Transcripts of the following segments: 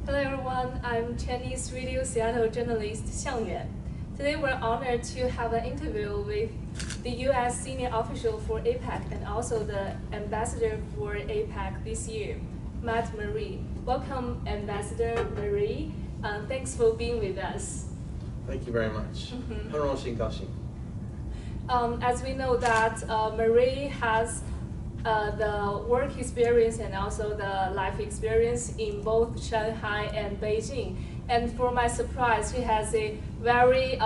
Hello everyone, I'm Chinese radio Seattle journalist Xiangyuan. Today we're honored to have an interview with the U.S. senior official for APEC and also the ambassador for APEC this year, Matt.穆雷. Welcome, Ambassador Marie. Thanks for being with us. Thank you very much. 很荣幸高兴。 As we know that Marie has the work experience and also the life experience in both Shanghai and Beijing. And for my surprise, he has a very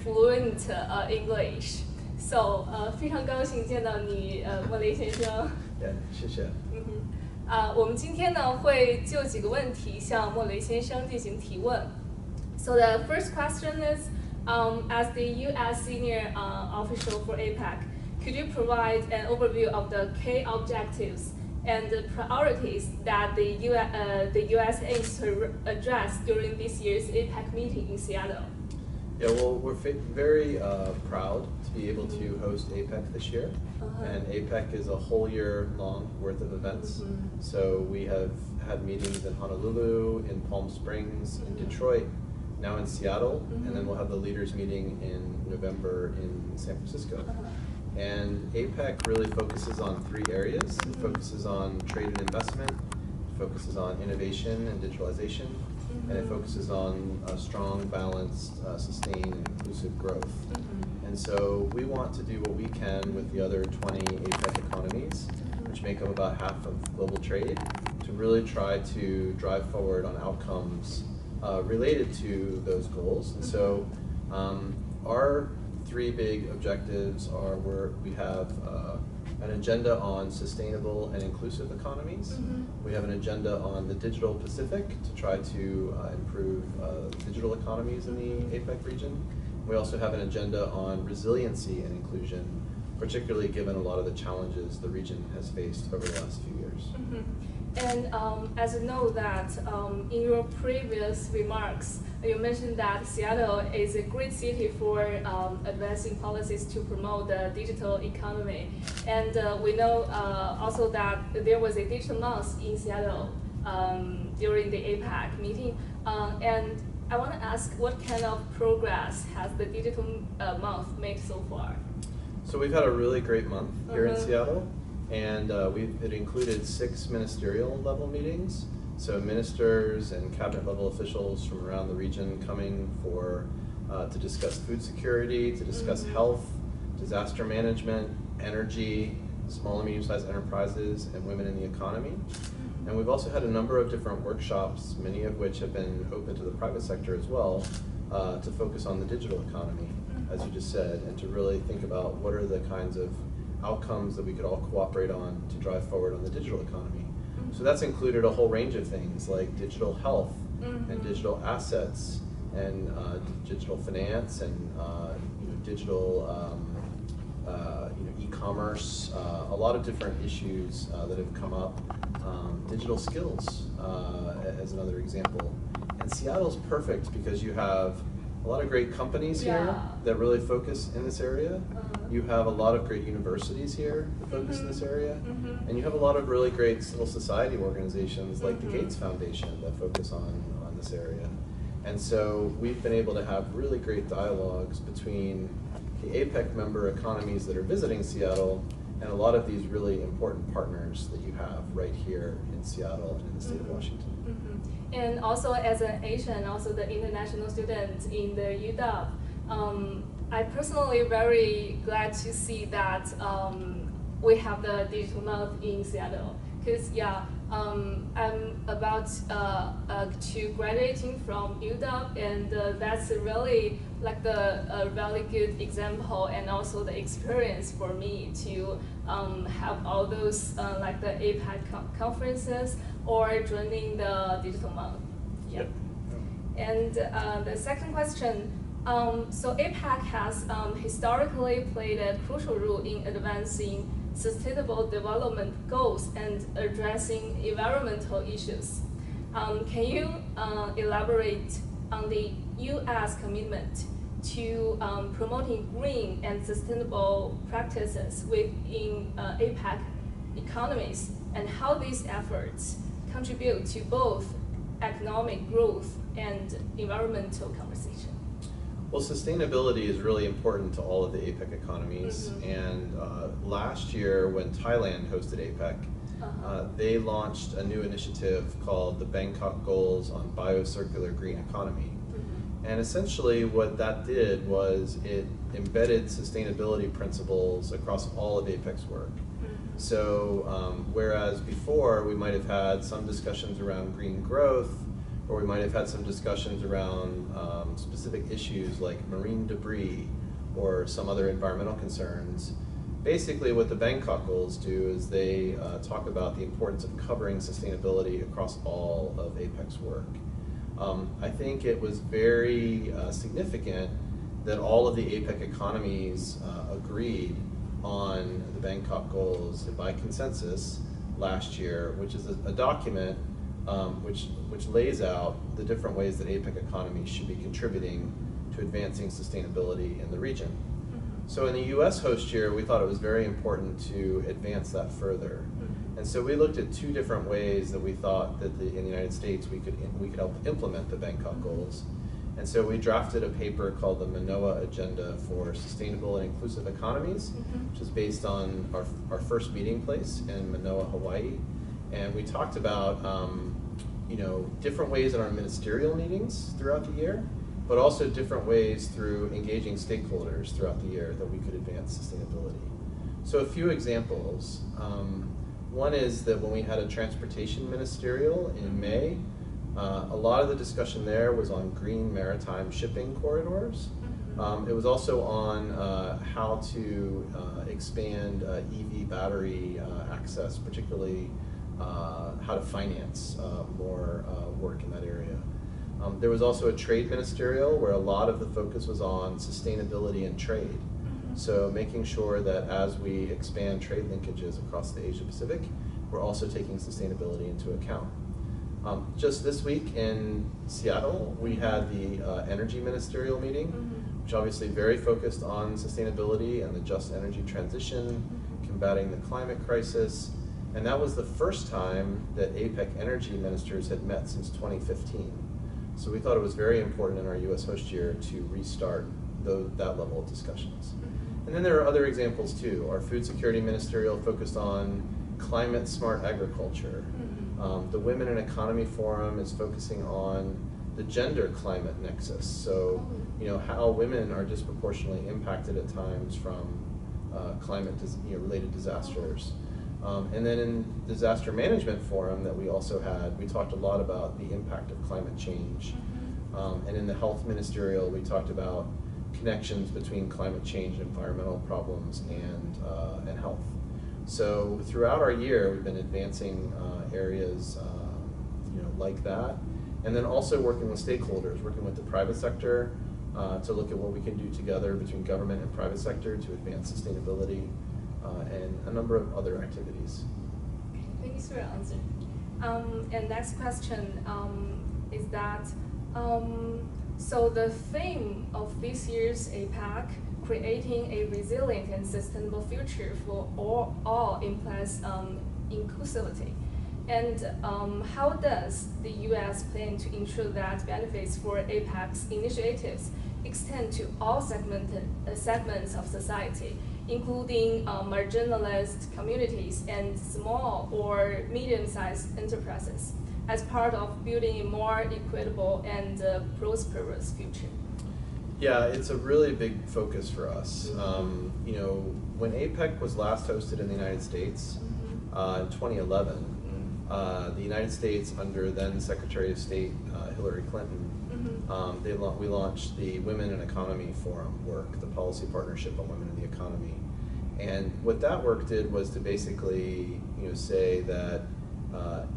fluent English. So 非常高兴见到你，穆雷先生。谢谢。我们今天呢会就几个问题向穆雷先生进行提问。So the first question is, as the U.S. senior official for APEC, could you provide an overview of the key objectives and the priorities that the U.S. aims to address during this year's APEC meeting in Seattle? Yeah, well, we're very proud to be able to host APEC this year. And APEC is a whole year long worth of events. So we have had meetings in Honolulu, in Palm Springs, in Detroit, now in Seattle, and then we'll have the leaders meeting in November in San Francisco. And APEC really focuses on three areas. It focuses on trade and investment, it focuses on innovation and digitalization, and it focuses on a strong, balanced, sustained, and inclusive growth. And so we want to do what we can with the other 20 APEC economies, which make up about half of global trade, to really try to drive forward on outcomes related to those goals. And so our three big objectives are we have an agenda on sustainable and inclusive economies. We have an agenda on the digital Pacific to try to improve digital economies in the APEC region. We also have an agenda on resiliency and inclusion, particularly given a lot of the challenges the region has faced over the last few years. And as you know that in your previous remarks, you mentioned that Seattle is a great city for advancing policies to promote the digital economy. And we know also that there was a digital month in Seattle during the APEC meeting. And I want to ask, what kind of progress has the digital month made so far? So we've had a really great month here in Seattle. And it included 6 ministerial level meetings. So ministers and cabinet level officials from around the region coming to discuss food security, to discuss health, disaster management, energy, small and medium-sized enterprises, and women in the economy. And we've also had a number of different workshops, many of which have been open to the private sector as well, to focus on the digital economy, as you just said, and to really think about what are the kinds of outcomes that we could all cooperate on to drive forward on the digital economy. So that's included a whole range of things like digital health and digital assets and digital finance and digital e-commerce, a lot of different issues that have come up. Digital skills as another example. And Seattle's perfect because you have a lot of great companies here that really focus in this area. You have a lot of great universities here that focus in this area. And you have a lot of really great civil society organizations like the Gates Foundation that focus on this area. And so we've been able to have really great dialogues between the APEC member economies that are visiting Seattle and a lot of these really important partners that you have right here in Seattle and in the state of Washington. And also as an Asian, also the international student in the UW, I personally very glad to see that we have the digital month in Seattle. Because I'm about to graduating from UW, and that's really like a really good example and also the experience for me to have all those like the APEC conferences or joining the digital month. Yeah. And the second question, so APEC has historically played a crucial role in advancing sustainable development goals and addressing environmental issues. Can you elaborate on the U.S. commitment to promoting green and sustainable practices within APEC economies, and how these efforts contribute to both economic growth and environmental conversation? Well, sustainability is really important to all of the APEC economies, and last year when Thailand hosted APEC, they launched a new initiative called the Bangkok Goals on Biocircular Green Economy. And essentially what that did was it embedded sustainability principles across all of APEC's work. So whereas before we might have had some discussions around green growth, or we might have had some discussions around specific issues like marine debris or some other environmental concerns, basically what the Bangkok Goals do is they talk about the importance of covering sustainability across all of APEC's work. I think it was very significant that all of the APEC economies agreed on the Bangkok Goals by consensus last year, which is a document which lays out the different ways that APEC economies should be contributing to advancing sustainability in the region. So in the US host year, we thought it was very important to advance that further. And so we looked at two different ways that we thought that in the United States we could help implement the Bangkok Goals. And so we drafted a paper called the Manoa Agenda for Sustainable and Inclusive Economies, which is based on our first meeting place in Manoa, Hawaii. And we talked about different ways in our ministerial meetings throughout the year, but also different ways through engaging stakeholders throughout the year that we could advance sustainability. So a few examples. One is that when we had a transportation ministerial in May, a lot of the discussion there was on green maritime shipping corridors. It was also on how to expand EV battery access, particularly how to finance more work in that area. There was also a trade ministerial where a lot of the focus was on sustainability and trade. So making sure that as we expand trade linkages across the Asia Pacific, we're also taking sustainability into account. Just this week in Seattle, we had the energy ministerial meeting, which obviously very focused on sustainability and the just energy transition, combating the climate crisis. And that was the first time that APEC energy ministers had met since 2015. So we thought it was very important in our US host year to restart that level of discussions. And then there are other examples too. Our food security ministerial focused on climate smart agriculture. The Women in Economy Forum is focusing on the gender climate nexus. So, how women are disproportionately impacted at times from climate related disasters. And then in Disaster Management Forum that we also had, we talked a lot about the impact of climate change. And in the Health Ministerial, we talked about connections between climate change and environmental problems and health. So throughout our year, we've been advancing areas like that. And then also working with stakeholders, working with the private sector to look at what we can do together between government and private sector to advance sustainability and a number of other activities. Thank you for your answer. And next question is that, so the theme of this year's APEC, creating a resilient and sustainable future for all implies inclusivity. And how does the US plan to ensure that benefits for APEC's initiatives extend to all segments of society, including marginalized communities and small or medium-sized enterprises, as part of building a more equitable and prosperous future? Yeah, it's a really big focus for us. When APEC was last hosted in the United States in 2011, the United States, under then Secretary of State Hillary Clinton, we launched the Women in Economy Forum work, the Policy Partnership on Women in the Economy. And what that work did was to basically say that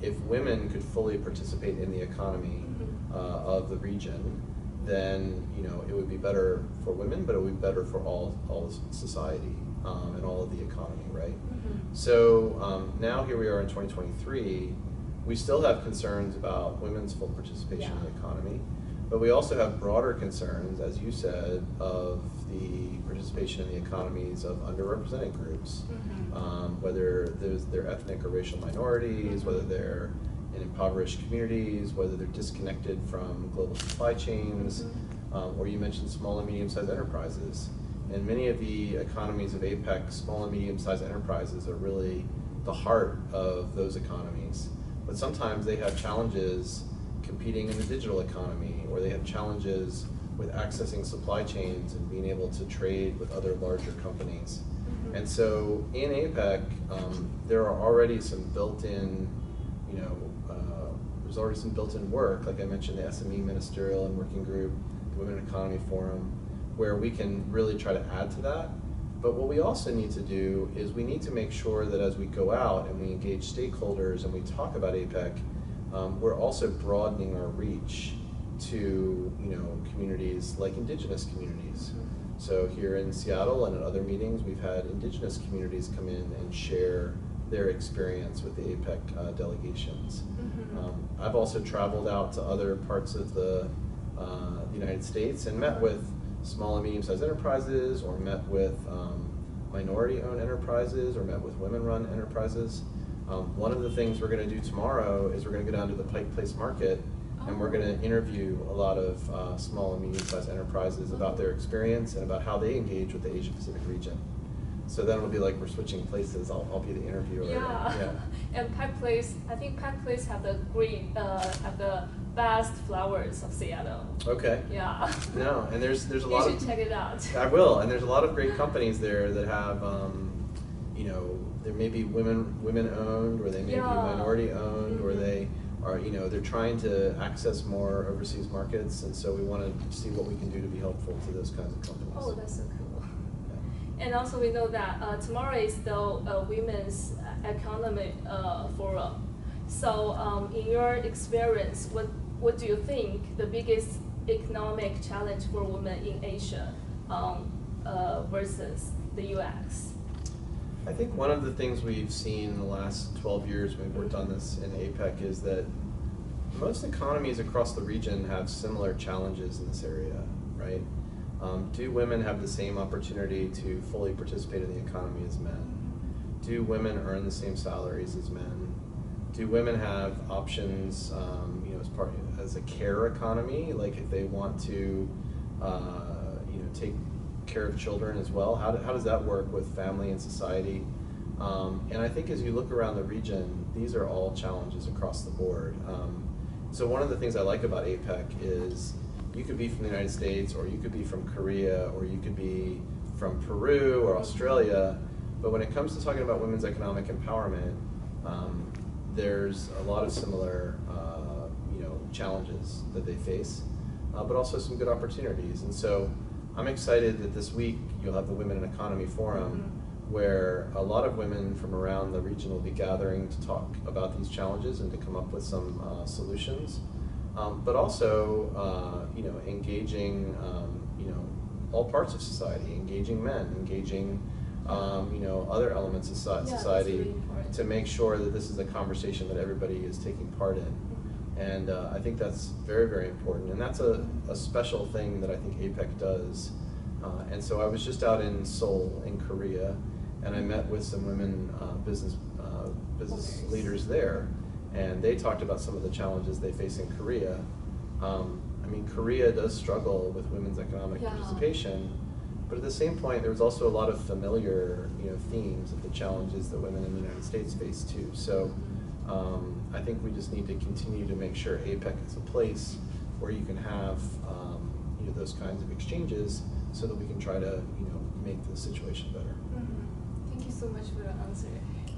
if women could fully participate in the economy of the region, then it would be better for women, but it would be better for all society and all of the economy, right? So now here we are in 2023, we still have concerns about women's full participation in the economy, but we also have broader concerns, as you said, of the participation in the economies of underrepresented groups, whether they're ethnic or racial minorities, whether they're in impoverished communities, whether they're disconnected from global supply chains, or you mentioned small and medium-sized enterprises. In many of the economies of APEC, small and medium-sized enterprises are really the heart of those economies. But sometimes they have challenges competing in the digital economy, or they have challenges with accessing supply chains and being able to trade with other larger companies. And so in APEC, there are already some built-in, there's already some built-in work, like I mentioned, the SME Ministerial and Working Group, the Women Economy Forum, where we can really try to add to that. But what we also need to do is we need to make sure that as we go out and we engage stakeholders and we talk about APEC, we're also broadening our reach to communities like indigenous communities. So here in Seattle and at other meetings, we've had indigenous communities come in and share their experience with the APEC delegations. I've also traveled out to other parts of the United States and met with small and medium-sized enterprises, or met with minority-owned enterprises, or met with women-run enterprises. One of the things we're going to do tomorrow is we're going to go down to the Pike Place Market, and we're going to interview a lot of small and medium-sized enterprises about their experience and about how they engage with the Asia-Pacific region. So then it'll be like we're switching places. I'll be the interviewer. Yeah. And Pike Place, I think Pike Place have the best flowers of Seattle. Okay. Yeah. No, and there's a lot of. You should check it out. I will, and there's a lot of great companies there that have, there may be women owned, or they may be minority owned, or they are, they're trying to access more overseas markets, and so we want to see what we can do to be helpful to those kinds of companies. Oh, that's so cool. And also we know that tomorrow is the Women's Economy Forum. So in your experience, what do you think the biggest economic challenge for women in Asia versus the US? I think one of the things we've seen in the last 12 years when we've worked on this in APEC is that most economies across the region have similar challenges in this area, right? Do women have the same opportunity to fully participate in the economy as men? Do women earn the same salaries as men? Do women have options, as a care economy, like if they want to, take care of children as well? How does that work with family and society? And I think as you look around the region, these are all challenges across the board. So one of the things I like about APEC is you could be from the United States, or you could be from Korea, or you could be from Peru or Australia, but when it comes to talking about women's economic empowerment, there's a lot of similar challenges that they face, but also some good opportunities. And so I'm excited that this week you'll have the Women in Economy Forum, where a lot of women from around the region will be gathering to talk about these challenges and to come up with some solutions. But also, engaging, all parts of society, engaging men, engaging, other elements of society, really to make sure that this is a conversation that everybody is taking part in. And I think that's very, very important. And that's a special thing that I think APEC does. And so I was just out in Seoul in Korea, and I met with some women business leaders there. And they talked about some of the challenges they face in Korea. Korea does struggle with women's economic participation, but at the same point, there was also a lot of familiar, themes of the challenges that women in the United States face too. So I think we just need to continue to make sure APEC is a place where you can have, those kinds of exchanges, so that we can try to, make the situation better. Thank you so much for your answer.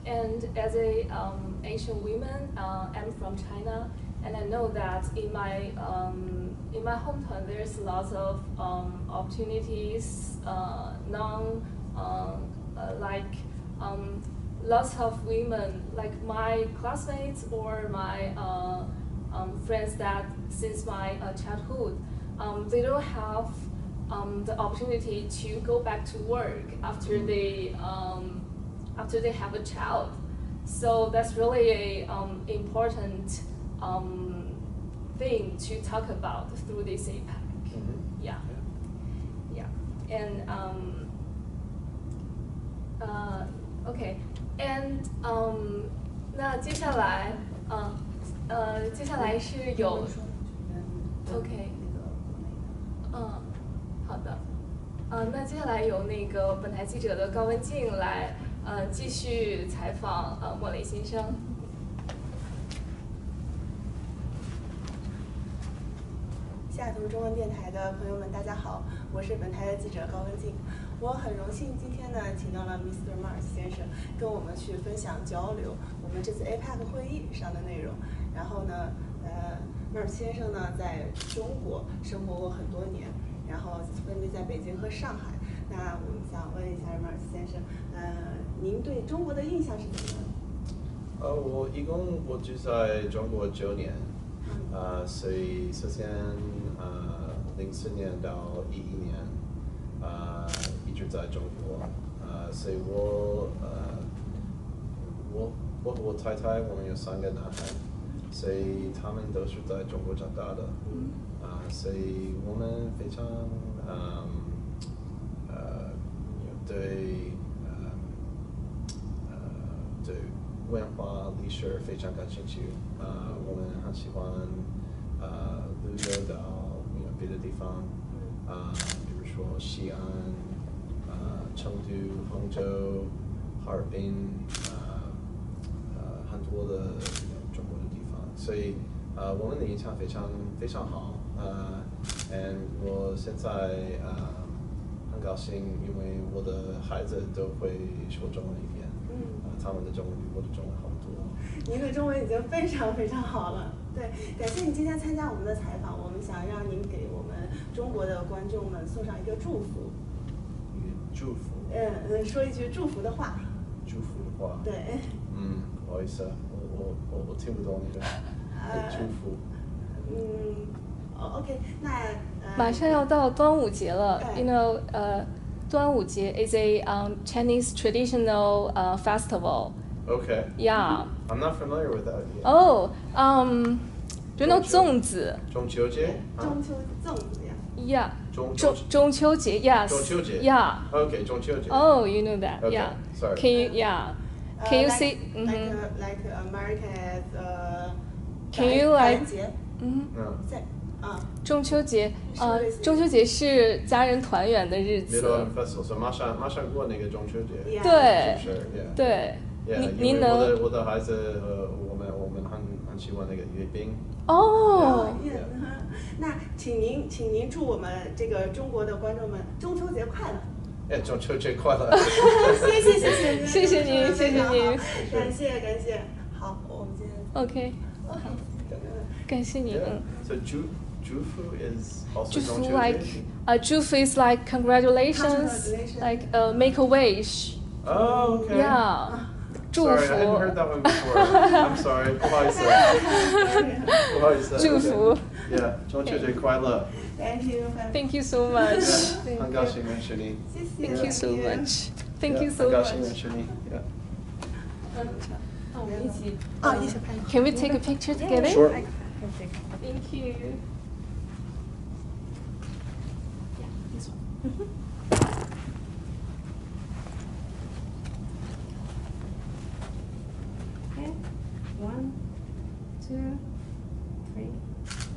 And as a Asian woman, I'm from China, and I know that in my hometown there's lots of opportunities, lots of women, like my classmates or my friends that since my childhood, they don't have the opportunity to go back to work after they have a child. So that's really a important thing to talk about through this APEC. Yeah. And OK. And 那接下来接下来是有 OK， 好的，那接下来由那个本台记者的高文静来继续采访莫雷先生。西雅图中文电台的朋友们，大家好，我是本台的记者高文静。我很荣幸今天呢，请到了 Mr. Mars 先生跟我们去分享交流我们这次 APEC 会议上的内容。然后呢，Mars 先生呢在中国生活过很多年，然后分别在北京和上海。那我们想问一下 Mars 先生，您对中国的印象是怎么样的？我一共住在中国9年，所以首先04年到11年，一直在中国，所以我和我太太，我们有3个男孩，所以他们都是在中国长大的，所以我们非常对文化历史非常感兴趣，我们很喜欢旅游到别的地方，比如说西安、成都、杭州、哈尔滨，很多的中国的地方，所以我们的印象非常好，我现在很高兴，因为我的孩子都会说中文一点，他们的中文比我的中文好得多。您的中文已经非常好了，对，感谢您今天参加我们的采访，我们想让您给我们中国的观众们送上一个祝福。祝福？说一句祝福的话。祝福的话？对。不好意思，我听不懂那个祝福。OK， 那马上要到端午节了 ，You know， 端午节 is a Chinese traditional festival. Okay. Yeah. I'm not familiar with that. Oh, do you know 粽子？中秋节？中秋粽子呀。Yeah. 中秋节 ，Yes. 中秋节 Yeah. Okay, 中秋节。Oh, you know that? Okay. Yeah. Sorry. Can you? Yeah. Can you say? Like American as Can you like? 中秋节，中秋节是家人团圆的日子。Middle Festival， 所以马上过那个中秋节。对，是不是？对。因为我的孩子和我们很喜欢那个月饼。哦。那请您祝我们这个中国的观众们中秋节快乐。中秋节快乐！谢谢您，感谢。好，我们今天 OK， 感谢你。So 祝福 is also 祝福 like祝福 is like congratulations, like make a wish. Oh, okay. Yeah. 祝福。Sorry, I hadn't heard that one before. I'm sorry. 不好意思。祝福。Yeah， 中秋节快乐。Thank you so much. 很高兴认识你。Thank you so much. Thank you so much. 很高兴认识你。那我们一起一起拍。Can we take a picture together? Sure. Thank you. Yeah, this one. Okay, 1, 2.